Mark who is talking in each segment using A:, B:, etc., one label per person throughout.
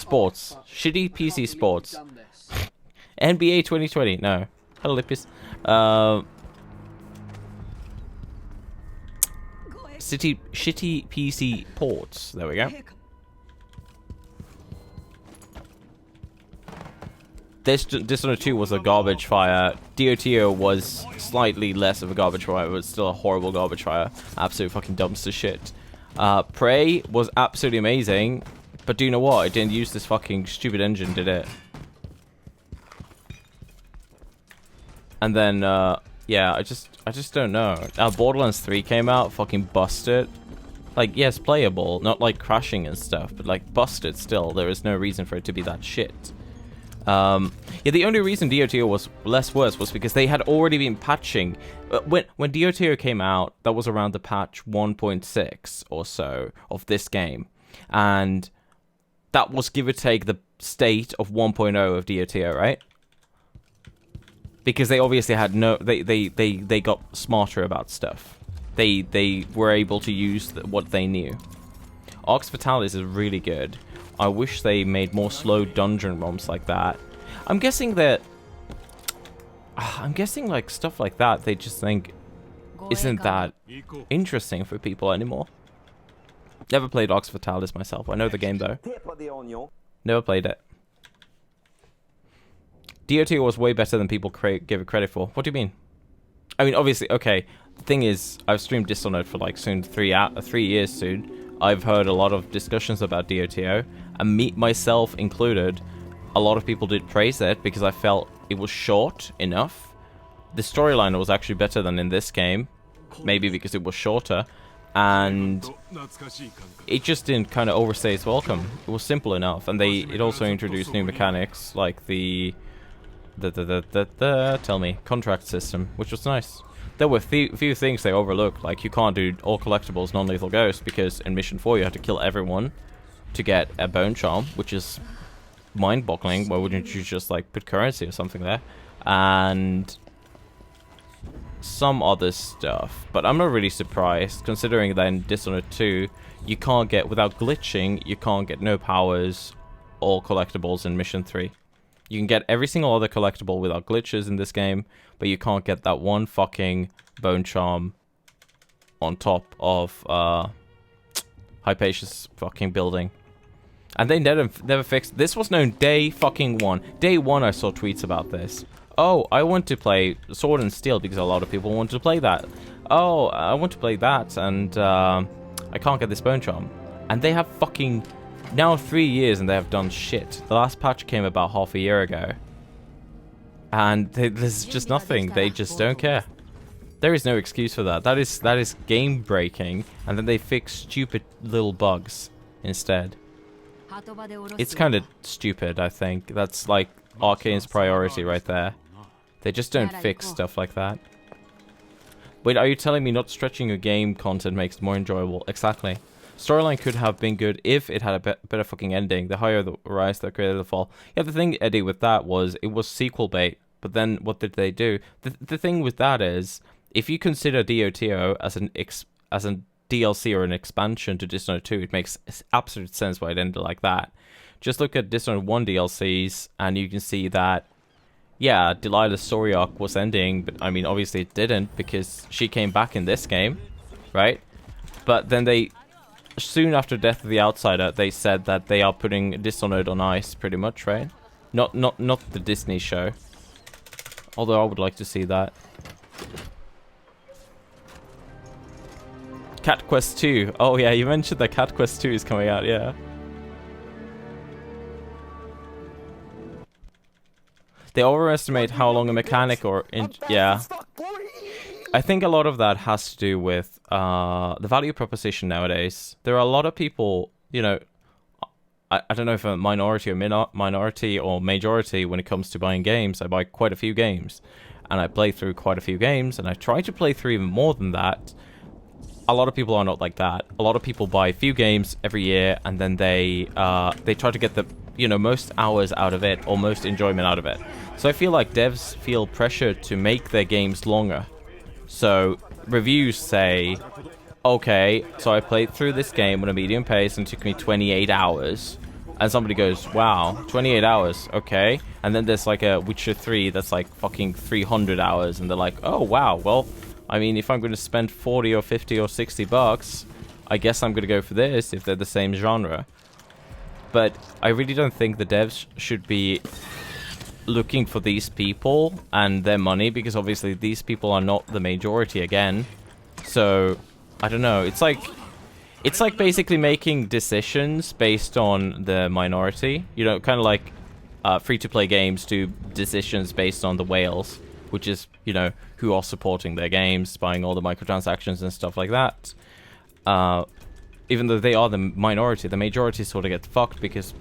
A: sports. Shitty PC sports. NBA 2020. No. Hello, Lippis. Shitty PC ports. There we go. Dishonored 2 was a garbage fire. DOTO was slightly less of a garbage fire, but still a horrible garbage fire. Absolute fucking dumpster shit. Prey was absolutely amazing, but do you know what? It didn't use this fucking stupid engine, did it? And then, yeah, I just don't know. Borderlands 3 came out, fucking busted. Like, yes, playable, not like crashing and stuff, but like busted still. There is no reason for it to be that shit. Yeah, the only reason DOTO was less worse was because they had already been patching. When DOTO came out, that was around the patch 1.6 or so of this game. And that was, give or take, the state of 1.0 of DOTO, right? Because they obviously had no... They got smarter about stuff. They were able to use what they knew. Arx Fatalis is really good. I wish they made more slow dungeon ROMs like that. I'm guessing that... I'm guessing like stuff like that they just think isn't that interesting for people anymore. Never played Arx Fatalis myself. I know the game though. Never played it. DOT was way better than people give it credit for. What do you mean? I mean, obviously, okay. The thing is, I've streamed Dishonored for like soon 3 years soon. I've heard a lot of discussions about DOTO, and me, myself included, a lot of people did praise it because I felt it was short enough. The storyline was actually better than in this game, maybe because it was shorter, and it just didn't kind of overstay its welcome. It was simple enough, and it also introduced new mechanics like the contract system, which was nice. There were few things they overlooked, like you can't do all collectibles non-lethal ghost because in mission 4 you had to kill everyone to get a bone charm, which is mind-boggling. Why wouldn't you just like put currency or something there? And some other stuff, but I'm not really surprised considering that in Dishonored 2 you can't get, without glitching, you can't get no powers or collectibles in mission 3. You can get every single other collectible without glitches in this game, but you can't get that one fucking bone charm on top of Hypatia's fucking building. And they never fixed. This was known day fucking one. Day one I saw tweets about this. Oh, I want to play Sword and Steel because a lot of people want to play that. Oh, I want to play that and I can't get this bone charm. And they have fucking... now 3 years and they have done shit. The last patch came about half a year ago. And there's just nothing. They just don't care. There is no excuse for that. That is game breaking. And then they fix stupid little bugs instead. It's kind of stupid, I think. That's like Arcane's priority right there. They just don't fix stuff like that. Wait, are you telling me not stretching your game content makes it more enjoyable? Exactly. Storyline could have been good if it had a better fucking ending. The higher the rise, the greater the fall. Yeah, the thing, Eddie, with that was it was sequel bait. But then what did they do? The thing with that is, if you consider DOTO as a DLC or an expansion to Dishonored 2, it makes absolute sense why it ended like that. Just look at Dishonored 1 DLCs, and you can see that, yeah, Delilah's story arc was ending, but I mean, obviously it didn't because she came back in this game, right? But then they... soon after Death of the Outsider, they said that they are putting Dishonored on ice, pretty much, right? Not the Disney show. Although I would like to see that. Cat Quest 2. Oh yeah, you mentioned that Cat Quest 2 is coming out, yeah. They overestimate how long a mechanic or... yeah. I think a lot of that has to do with the value proposition nowadays. There are a lot of people, you know, I don't know if I'm a minority or majority when it comes to buying games. I buy quite a few games, and I play through quite a few games, and I try to play through even more than that. A lot of people are not like that. A lot of people buy a few games every year, and then they try to get the, you know, most hours out of it, or most enjoyment out of it. So I feel like devs feel pressure to make their games longer. So reviews say, okay, so I played through this game on a medium pace and it took me 28 hours. And somebody goes, wow, 28 hours, okay. And then there's like a Witcher 3 that's like fucking 300 hours. And they're like, oh, wow, well, I mean, if I'm going to spend 40 or 50 or 60 bucks, I guess I'm going to go for this if they're the same genre. But I really don't think the devs should be looking for these people and their money, because obviously these people are not the majority again. So, I don't know, it's like basically making decisions based on the minority. You know, kind of like free-to-play games do decisions based on the whales, which is, you know, who are supporting their games, buying all the microtransactions and stuff like that. Even though they are the minority, the majority sort of get fucked because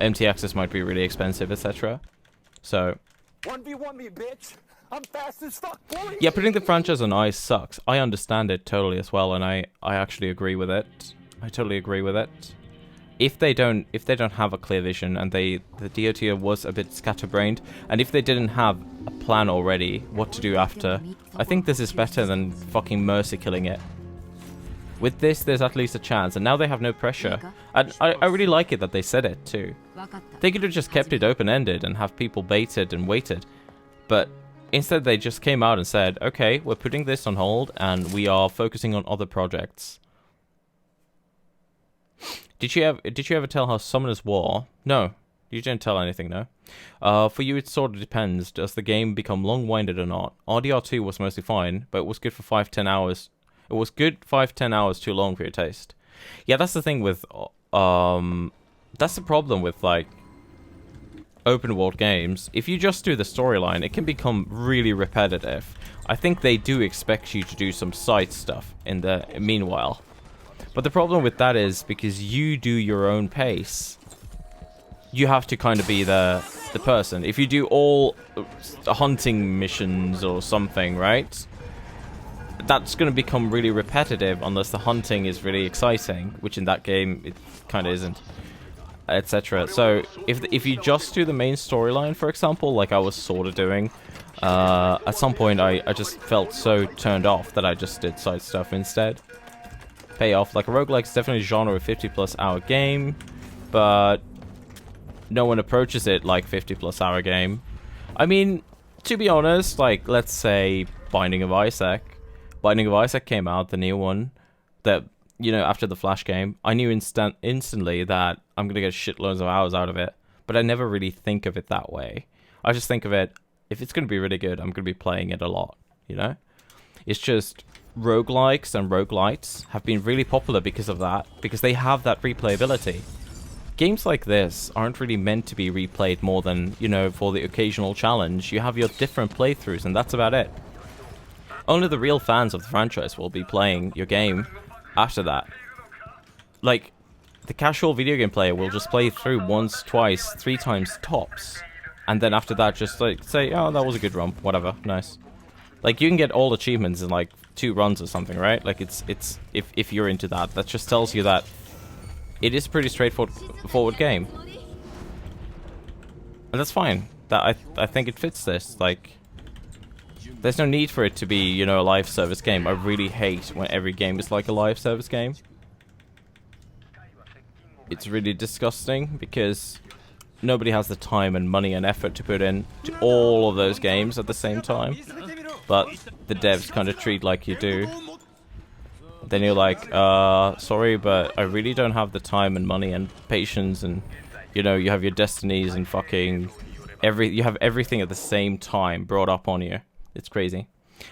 A: MT access might be really expensive, etc. So
B: 1v1 me, bitch. I'm fast as fuck, boy.
A: yeah, putting the franchise on ice sucks. I understand it totally as well, and I actually agree with it. I totally agree with it. If they don't have a clear vision, and the DOT was a bit scatterbrained, and if they didn't have a plan already what to do after, I think this is better than fucking mercy killing it. With this, there's at least a chance, and now they have no pressure. And I really like it that they said it, too. They could have just kept it open-ended and have people baited and waited. But instead, they just came out and said, okay, we're putting this on hold, and we are focusing on other projects. Did you ever tell how Summoner's War? No, you didn't tell anything, no? For you, it sort of depends. Does the game become long-winded or not? RDR2 was mostly fine, but it was good for 5-10 hours. It was good 5-10 hours too long for your taste. Yeah, that's the thing with that's the problem with like open world games. If you just do the storyline, it can become really repetitive. I think they do expect you to do some side stuff in the meanwhile. But the problem with that is because you do your own pace, you have to kind of be the person. If you do all hunting missions or something, right? That's going to become really repetitive unless the hunting is really exciting, which in that game it kind of isn't, etc. So if you just do the main storyline, for example, like I was sort of doing, at some point I just felt so turned off that I just did side stuff instead. Pay off. Like a roguelike is definitely a genre of 50+ hour game, but no one approaches it like 50+ hour game. I mean, to be honest, like let's say Binding of Isaac. Binding of Isaac came out, the new one, that, you know, after the Flash game, I knew instantly that I'm going to get shitloads of hours out of it, but I never really think of it that way. I just think of it, if it's going to be really good, I'm going to be playing it a lot, you know? It's just, roguelikes and roguelites have been really popular because of that, because they have that replayability. Games like this aren't really meant to be replayed more than, you know, for the occasional challenge. You have your different playthroughs, and that's about it. Only the real fans of the franchise will be playing your game after that. Like, the casual video game player will just play through once, twice, 3 times tops. And then after that, just like say, oh, that was a good run, whatever, nice. Like, you can get all achievements in like 2 runs or something, right? Like, it's if you're into that, that just tells you that it is a pretty straightforward game. And that's fine. That I think it fits this, like... There's no need for it to be, you know, a live service game. I really hate when every game is like a live service game. It's really disgusting because nobody has the time and money and effort to put in to all of those games at the same time. But the devs kind of treat like you do. Then you're like, sorry, but I really don't have the time and money and patience, and, you know, you have your destinies and fucking you have everything at the same time brought up on you. It's crazy.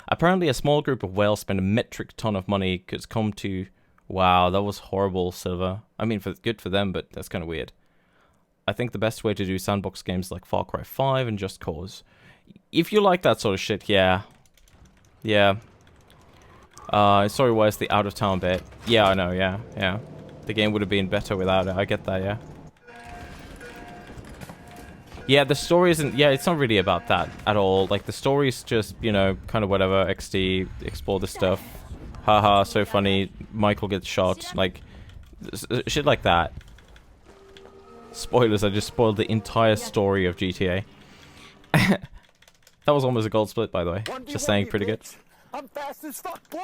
A: Apparently, a small group of whales spent a metric ton of money to come to... Wow, that was horrible, Silver. I mean, good for them, but that's kind of weird. I think the best way to do sandbox games like Far Cry 5 and Just Cause. If you like that sort of shit, yeah. Yeah. Story-wise, the out-of-town bit. Yeah, I know, yeah. The game would have been better without it. I get that, yeah. Yeah, the story isn't... Yeah, it's not really about that at all. Like, the story's just, you know, kind of whatever. XD, explore the stuff. Haha, so funny. Michael gets shot. Like, shit like that. Spoilers, I just spoiled the entire story of GTA. That was almost a gold split, by the way. Just saying, pretty good.
B: I'm fast as fuck, boy.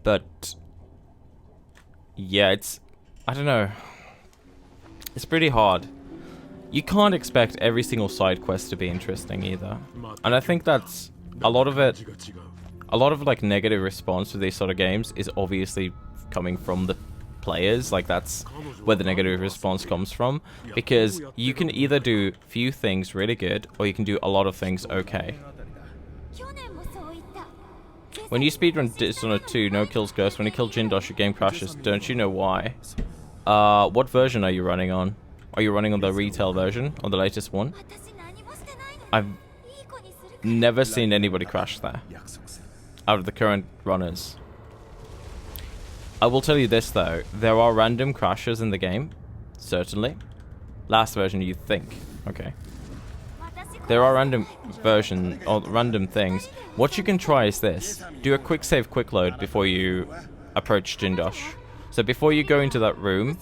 A: But... Yeah, it's... I don't know. It's pretty hard. You can't expect every single side quest to be interesting either. And I think that's a lot of it. A lot of like negative response to these sort of games is obviously coming from the players. Like that's where the negative response comes from, because you can either do few things really good or you can do a lot of things okay. When you speedrun Dishonored 2, no kills ghost. When you kill Jindosh, your game crashes. Don't you know why? What version are you running on? Are you running on the retail version, or the latest one? I've never seen anybody crash there out of the current runners. I will tell you this though, there are random crashes in the game, certainly. Last version, you think. Okay. There are random version or random things. What you can try is this. Do a quick save, quick load before you approach Jindosh. So before you go into that room,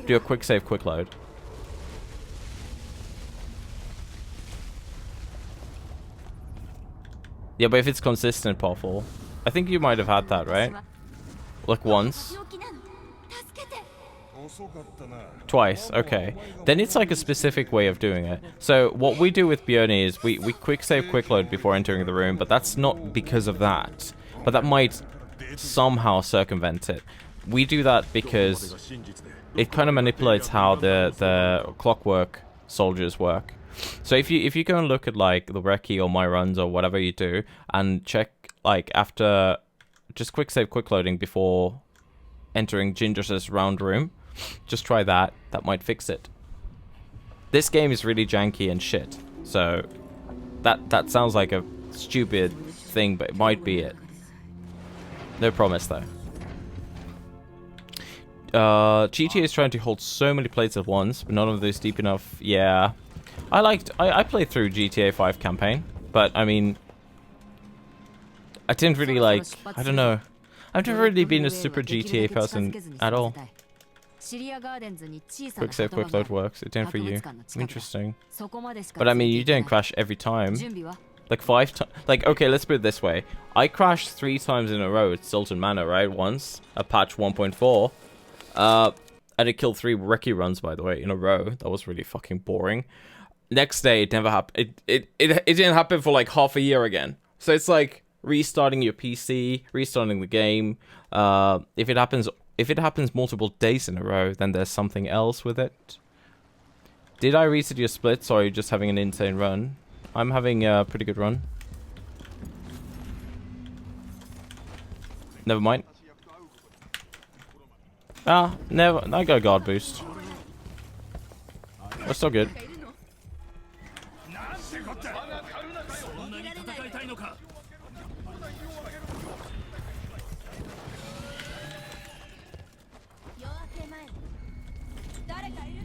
A: do a quick save, quick load. Yeah, but if it's consistent, powerful. I think you might have had that, right? Like once. Twice, okay. Then it's like a specific way of doing it. So what we do with Bjorni is we quick save, quick load before entering the room, but that's not because of that. But that might somehow circumvent it. We do that because it kind of manipulates how the clockwork soldiers work. So if you go and look at like the recce or my runs or whatever you do and check like after just quick save, quick loading before entering Jindosh's round room, just try that. That might fix it. This game is really janky and shit. So that sounds like a stupid thing, but it might be it. No promise though. GTA is trying to hold so many plates at once, but none of those deep enough. Yeah. I played through GTA 5 campaign, but I mean, I didn't really like, I don't know. I've never really been a super GTA person at all. Quick save, quick load works. It didn't for you. Interesting. But I mean, you didn't crash every time. Like 5 times. Like, okay, let's put it this way. I crashed 3 times in a row at Sultan Manor, right? Once, at patch 1.4. I did kill 3 recce runs, by the way, in a row. That was really fucking boring. Next day, it never happened. It didn't happen for like half a year again. So it's like restarting your PC, restarting the game. If it happens multiple days in a row, then there's something else with it. Did I reset your splits, or are you just having an insane run? I'm having a pretty good run. Never mind. Ah, never. I got a guard boost. We're still good.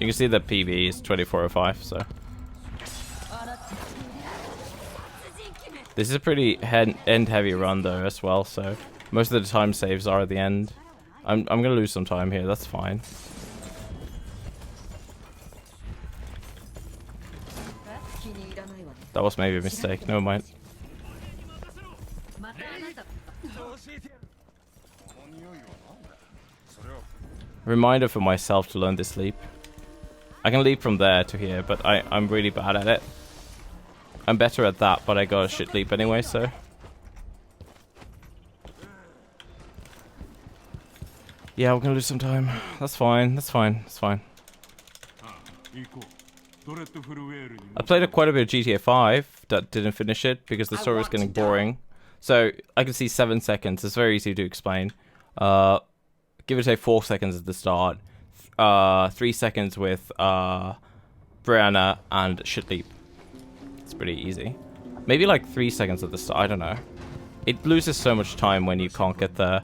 A: You can see that PB is 2405, so. This is a pretty end-heavy run, though, as well, so. Most of the time saves are at the end. I'm gonna lose some time here, that's fine. That was maybe a mistake, never mind. Reminder for myself to learn this leap. I can leap from there to here, but I'm really bad at it. I'm better at that, but I got a shit leap anyway, so. Yeah, we're gonna lose some time. That's fine, that's fine, that's fine. I played quite a bit of GTA 5, that didn't finish it because the story was getting boring. So, I can see 7 seconds, it's very easy to explain. Give it a 4 seconds at the start. 3 seconds with Brianna and shit leap. It's pretty easy. Maybe like 3 seconds at the start, I don't know. It loses so much time when you can't get the...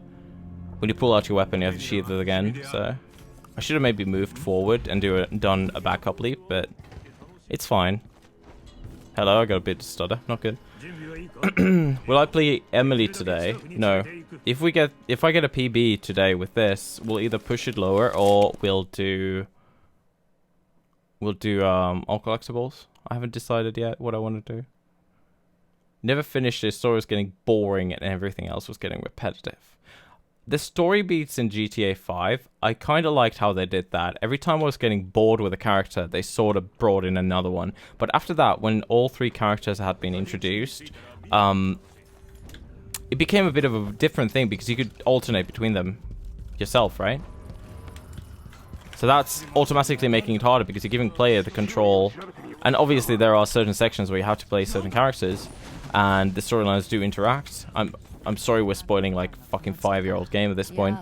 A: When you pull out your weapon, you have to sheath it again, so... I should have maybe moved forward and done a backup leap, but... It's fine. Hello, I got a bit of stutter, not good. Will I play Emily today? No. If I get a PB today with this, we'll either push it lower or we'll do all collectibles. I haven't decided yet what I want to do. Never finished this, story was getting boring and everything else was getting repetitive. the story beats in GTA 5, I kind of liked how they did that. Every time I was getting bored with a character, they sort of brought in another one. But after that, when all 3 characters had been introduced, it became a bit of a different thing because you could alternate between them yourself, right? So that's automatically making it harder because you're giving player the control. And obviously there are certain sections where you have to play certain characters and the storylines do interact. I'm sorry we're spoiling like fucking 5-year-old game at this point,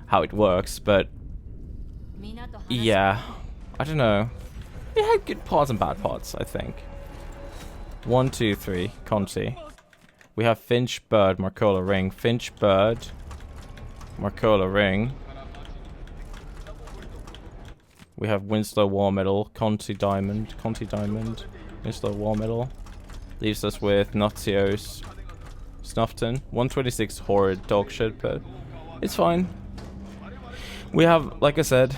A: how it works, but yeah, I don't know. It had good parts and bad parts, I think. 1, 2, 3, Conti. We have Finch, Bird, Marcola, Ring. Finch, Bird, Marcola, Ring. We have Winslow, War Medal, Conti, Diamond, Winslow, War Medal. Leaves us with Noxios, Snuffton, 126 horrid dog shit, but it's fine. We have, like I said,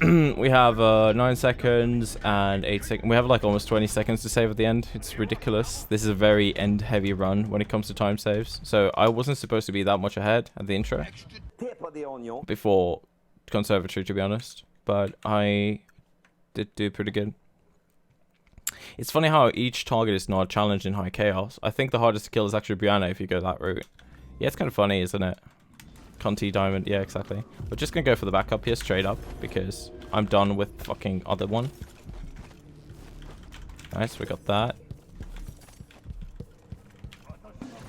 A: we have 9 seconds and 8 seconds. We have like almost 20 seconds to save at the end. It's ridiculous. This is a very end-heavy run when it comes to time saves. So I wasn't supposed to be that much ahead at the intro before Conservatory, to be honest. But I did do pretty good. It's funny how each target is not a challenge in High Chaos. I think the hardest to kill is actually Brianna if you go that route. Yeah, it's kind of funny, isn't it? Conti, Diamond, yeah, exactly. We're just gonna go for the backup here straight up because I'm done with fucking other one. Nice, we got that.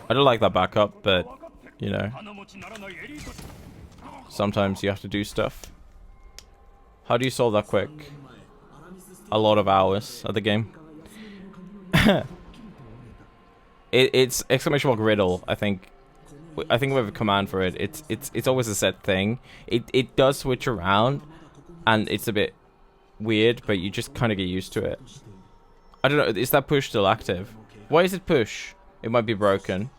A: I don't like that backup, but, you know. Sometimes you have to do stuff. How do you solve that quick? A lot of hours of the game. It's exclamation mark riddle, I think. I think we have a command for it. It's always a set thing. It does switch around, and it's a bit weird, but you just kind of get used to it. I don't know. Is that push still active? Why is it push? It might be broken.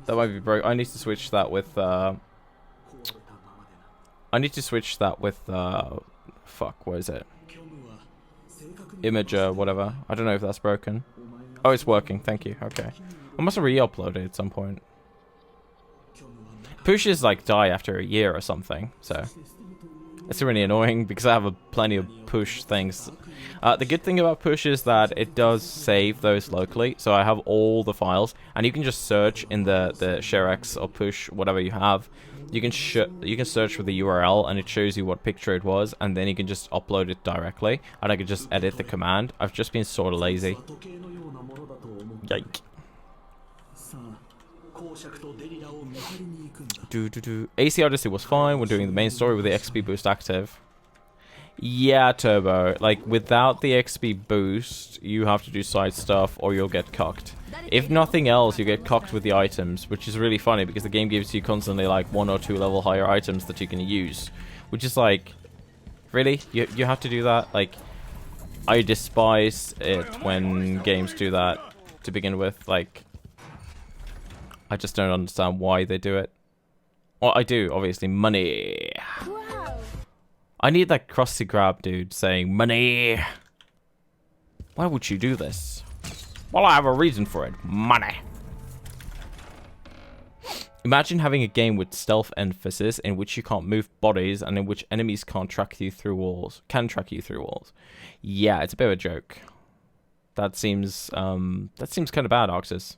A: That might be broken. I need to switch that with. I need to switch that with. Fuck. What is it? Image or whatever. I don't know if that's broken. Oh, it's working. Thank you. Okay. I must have re-uploaded at some point. Pushes like die after a year or something, so it's really annoying because I have plenty of push things. The good thing about push is that it does save those locally, so I have all the files, and you can just search in the ShareX or push whatever you have. You can search for the URL and it shows you what picture it was, and then you can just upload it directly, and I can just edit the command. I've just been sort of lazy. Yike. AC Odyssey was fine. We're doing the main story with the XP boost active. Yeah, Turbo. Like, without the XP boost, you have to do side stuff or you'll get cucked. If nothing else, you get cucked with the items, which is really funny because the game gives you constantly like 1 or 2 level higher items that you can use. Which is like, really? You have to do that? Like, I despise it when games do that to begin with. Like, I just don't understand why they do it. Well, I do, obviously. Money. Wow. I need that crusty grab dude saying, money. Why would you do this? Well, I have a reason for it. Money. Imagine having a game with stealth emphasis in which you can't move bodies and in which enemies can't track you through walls. Can track you through walls. Yeah, it's a bit of a joke. That seems kind of bad, Oxus.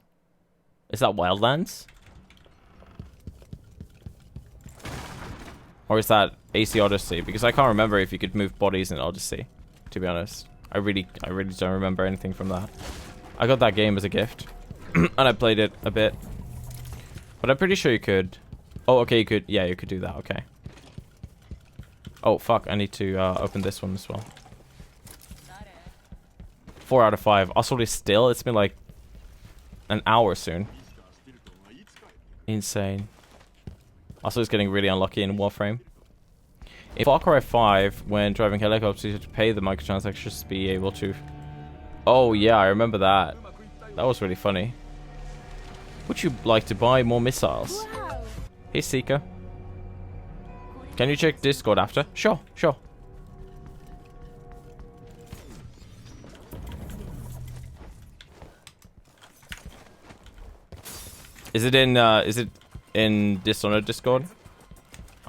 A: Is that Wildlands? Or is that AC Odyssey? Because I can't remember if you could move bodies in Odyssey, to be honest. I really don't remember anything from that. I got that game as a gift. And I played it a bit. But I'm pretty sure you could. Oh, okay, you could. Yeah, you could do that. Okay. Oh, fuck. I need to open this one as well. 4 out of 5. Also, still, it's been like an hour soon. Insane. Also, it's getting really unlucky in Warframe. In Far Cry 5, when driving helicopters, you had to pay the microtransactions to be able to... Oh, yeah, I remember that. That was really funny. Would you like to buy more missiles? Wow. Hey, Seeker. Can you check Discord after? Sure, sure. Is it in Dishonored Discord?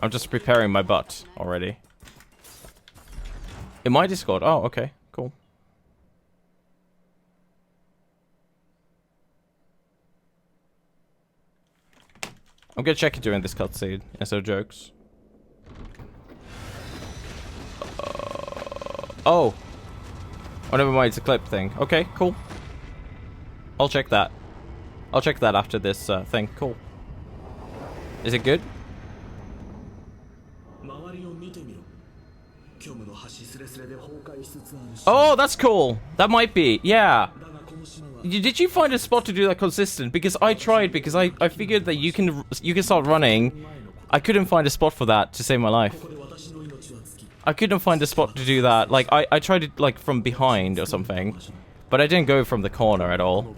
A: I'm just preparing my butt already. In my Discord. Oh, okay. Cool. I'm gonna check it during this cutscene. So jokes. Oh. Oh, never mind. It's a clip thing. Okay, cool. I'll check that. I'll check that after this thing. Cool. Is it good? Oh, that's cool. That might be. Yeah. Did you find a spot to do that consistent? Because I tried, because I figured that you can start running. I couldn't find a spot for that to save my life. I couldn't find a spot to do that. Like, I tried it, like, from behind or something. But I didn't go from the corner at all.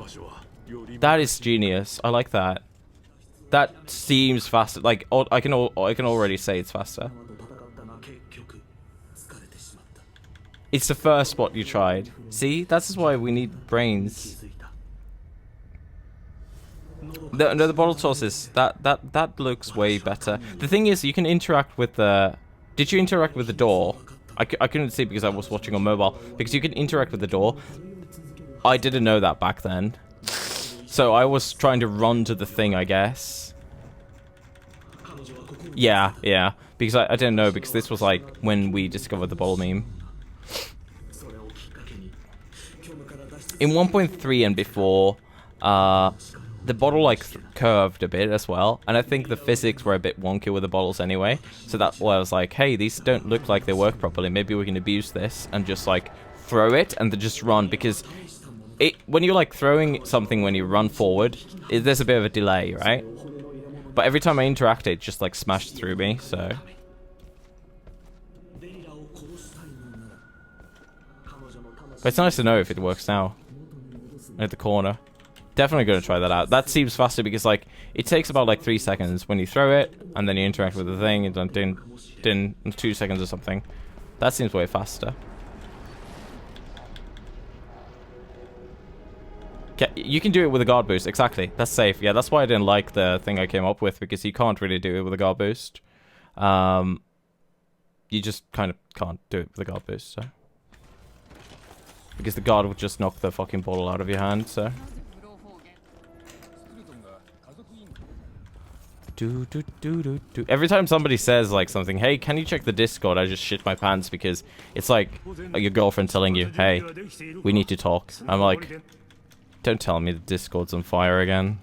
A: That is genius. I like that. That seems faster. Like, I can already say it's faster. It's the first spot you tried. See? That's why we need brains. The bottle tosses, that looks way better. The thing is, you can interact with the... Did you interact with the door? I couldn't see because I was watching on mobile. Because you can interact with the door. I didn't know that back then. So I was trying to run to the thing, I guess. Yeah. Because I didn't know, because this was like when we discovered the bottle meme. In 1.3 and before, the bottle like curved a bit as well, and I think the physics were a bit wonky with the bottles anyway, so that's why I was like, hey, these don't look like they work properly, maybe we can abuse this and just like throw it and then just run, because when you're like throwing something when you run forward, there's a bit of a delay, right? But every time I interact, it just like smashed through me, so... But it's nice to know if it works now. At the corner. Definitely gonna try that out. That seems faster because like it takes about like 3 seconds when you throw it and then you interact with the thing. It's in 2 seconds or something. That seems way faster. Okay, you can do it with a guard boost. Exactly. That's safe. Yeah, that's why I didn't like the thing I came up with, because you can't really do it with a guard boost. You just kind of can't do it with a guard boost. So. Because the guard would just knock the fucking bottle out of your hand, so... Every time somebody says, like, something, hey, can you check the Discord, I just shit my pants, because it's like your girlfriend telling you, hey, we need to talk. I'm like, don't tell me the Discord's on fire again.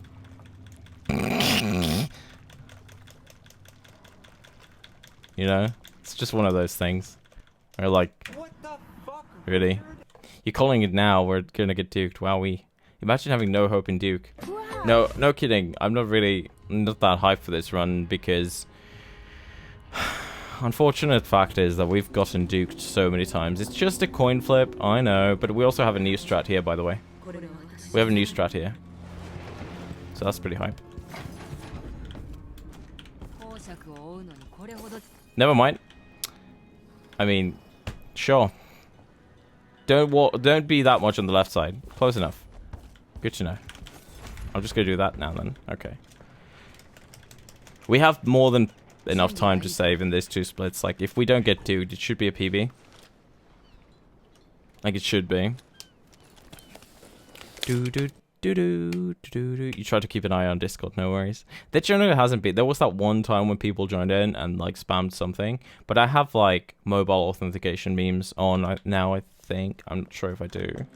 A: You know? It's just one of those things. Or like, really? You're calling it now, we're gonna get duked. Wowee. Imagine having no hope in Duke. No kidding. I'm not that hyped for this run, because unfortunate fact is that we've gotten duked so many times. It's just a coin flip, I know, but we also have a new strat here, by the way. We have a new strat here. So that's pretty hype. Never mind. I mean, sure. Don't be that much on the left side. Close enough. Good to know. I'm just gonna do that now then. Okay. We have more than enough time to save in these 2 splits. Like, if we don't get duked, it should be a PB. Like, it should be. You try to keep an eye on Discord, no worries. There generally hasn't been. There was that one time when people joined in and, like, spammed something. But I have, like, mobile authentication memes on now, I think. I'm not sure if I do.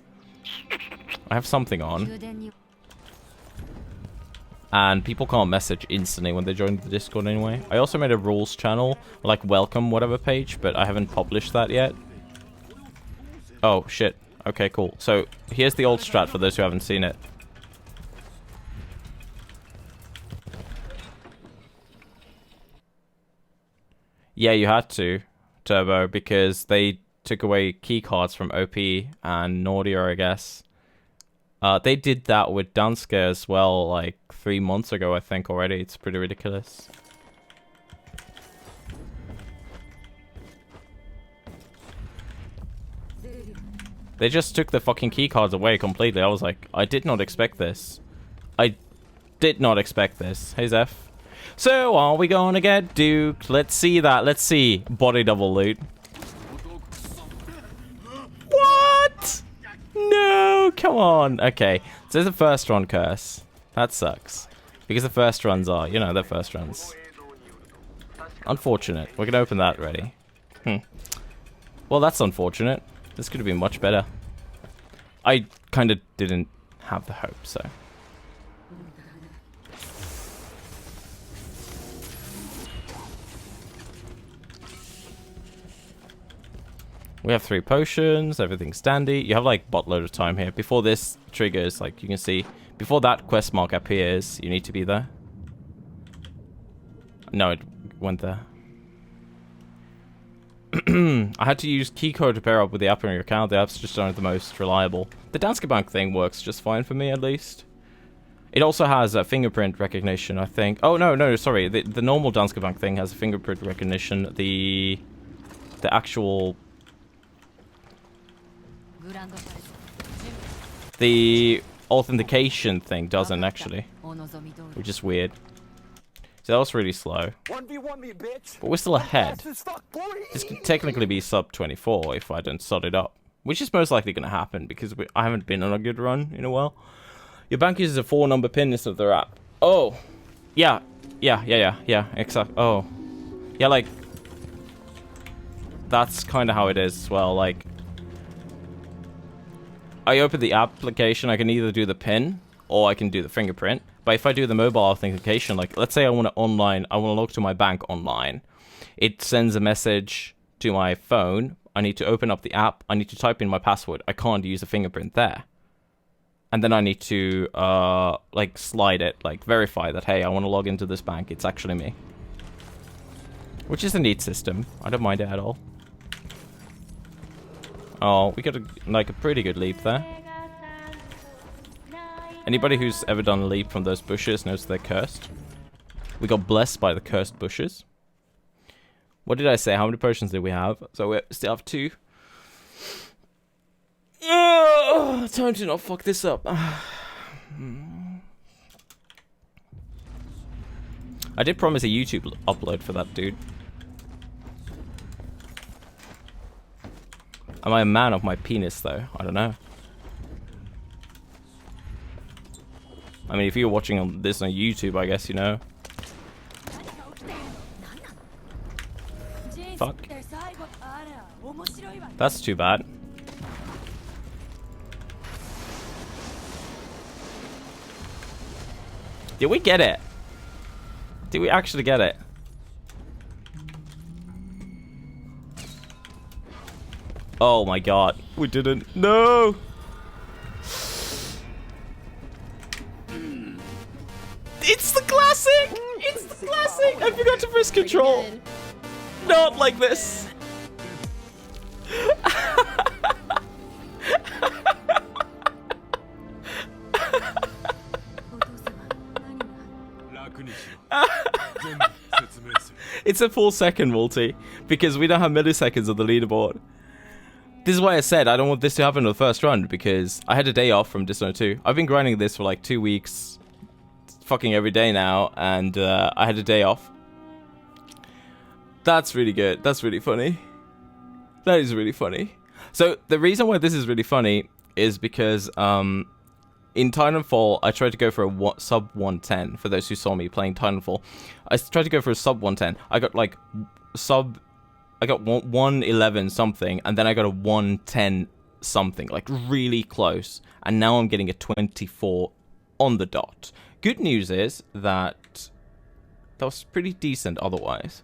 A: I have something on. And people can't message instantly when they join the Discord anyway. I also made a rules channel, like welcome whatever page, but I haven't published that yet. Oh, shit. Okay, cool. So, here's the old strat for those who haven't seen it. Yeah, you had to, Turbo, because they took away key cards from OP and Nordia, I guess. They did that with Danske as well, like 3 months ago, I think, already. It's pretty ridiculous. They just took the fucking key cards away completely. I was like, I did not expect this. I did not expect this. Hey, Zeph. So, are we gonna get duked? Let's see that. Let's see. Body double loot. What? No, come on. Okay, so there's a first run curse. That sucks. Because the first runs are, you know, they're first runs. Unfortunate. We're gonna open that ready. Well, that's unfortunate. This could have been much better. I kind of didn't have the hope, so. We have 3 potions, everything's dandy. You have like buttload of time here. Before this triggers, like you can see, before that quest mark appears, you need to be there. No, it went there. I had to use keycode to pair up with the app on your account. The apps just aren't the most reliable. The Danske Bank thing works just fine for me, at least. It also has a fingerprint recognition, I think. Oh, no, sorry. The normal Danske Bank thing has a fingerprint recognition. The actual... The authentication thing doesn't, actually. Which is weird. So that was really slow.
B: 1v1 me, bitch.
A: But we're still ahead.
B: Fast as fuck, boy.
A: This could technically be sub 24 if I don't sod it up. Which is most likely going to happen because I haven't been on a good run in a while. Your bank uses a 4-number pin instead of their app. Oh. Yeah, exactly. Oh. Yeah, like... That's kind of how it is as well, like... I open the application, I can either do the pin, or I can do the fingerprint. But if I do the mobile authentication, like, let's say I want to log to my bank online. It sends a message to my phone. I need to open up the app. I need to type in my password. I can't use a fingerprint there. And then I need to, like, slide it, like, verify that, hey, I want to log into this bank. It's actually me. Which is a neat system. I don't mind it at all. Oh, we got a pretty good leap there. Anybody who's ever done a leap from those bushes knows they're cursed. We got blessed by the cursed bushes. What did I say? How many potions did we have? So we still have 2. Oh, time to not fuck this up. I did promise a YouTube upload for that dude. Am I a man of my penis, though? I don't know. I mean, if you're watching this on YouTube, I guess you know. Fuck. That's too bad. Did we get it? Did we actually get it? Oh my god. We didn't. No! It's the classic! It's the classic! I forgot to press control. Not like this. It's a full second multi because we don't have milliseconds on the leaderboard. This is why I said I don't want this to happen in the first run because I had a day off from Dishonored 2. I've been grinding this for like 2 weeks, fucking every day now, and I had a day off. That's really good. That's really funny. That is really funny. So the reason why this is really funny is because in Titanfall, I tried to go for a sub 110. For those who saw me playing Titanfall, I tried to go for a sub 110. I got like I got 111 something, and then I got a 110 something, like really close. And now I'm getting a 24 on the dot. Good news is that that was pretty decent otherwise.